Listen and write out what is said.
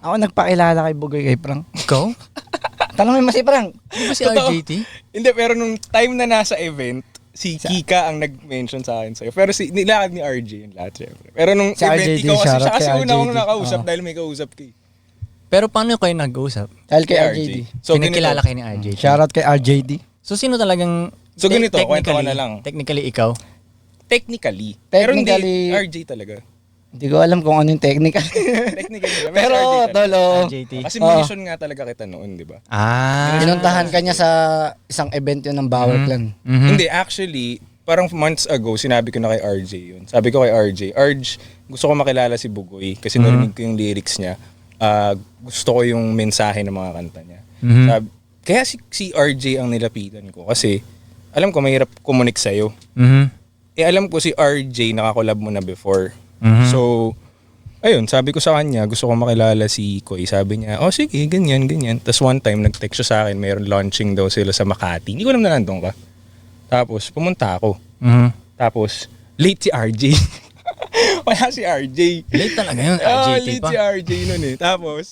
Ako nagpakilala kay Bugoy kay Frank. Ikaw? Tanongin mo si Frank. Di ba si Totoo. RJT? Hindi, pero nung time na nasa event, si Kika ang nag-mention sa akin sa'yo. Pero nilakad ni RJ yung lahat, syempre. Pero nung Si event, RJT, ikaw kasi shoutout siya kasi kay una akong RJT. nakausap dahil may kausap ka eh. Pero paano kayo nag-uusap? Dahil kay Kay RJD. So, Pinagkilala ganito. kayo ni RJT. Shoutout kay RJD. So sino talagang... So, ganito, kwento ko technically- na lang. Technically, ikaw? Technically. Pero hindi, Technically- RJ talaga. Hindi ko alam kung ano yung technical. Technically. Pero, RJ talaga. tolo. RJT. Kasi munition nga talaga kita noon, di ba? Pinuntahan ka niya sa isang event yun ng Bawal Clan. Mhm. Hindi, actually, parang months ago, sinabi ko na kay RJ yun. Sabi ko kay RJ, Arj, gusto ko makilala si Bugoy kasi narinig ko yung lyrics niya. Gusto ko yung mensahe ng mga kanta niya. Kaya si RJ ang nilapitan ko kasi alam ko mahirap kumunik sa'yo. Mhm. Alam ko si RJ nakakolab mo na before. Mhm. So, ayun, sabi ko sa kanya, gusto ko makilala si Koy. Sabi niya, oh sige, ganyan, ganyan. Tapos one time, nag-text siya sa akin, mayroon launching daw sila sa Makati. Hindi ko alam na nandun ka. Tapos, pumunta ako. Mhm. Tapos, late si RJ. Wala si RJ. Late talaga yun, Oh, RJT late pa. si RJ nun eh. Tapos,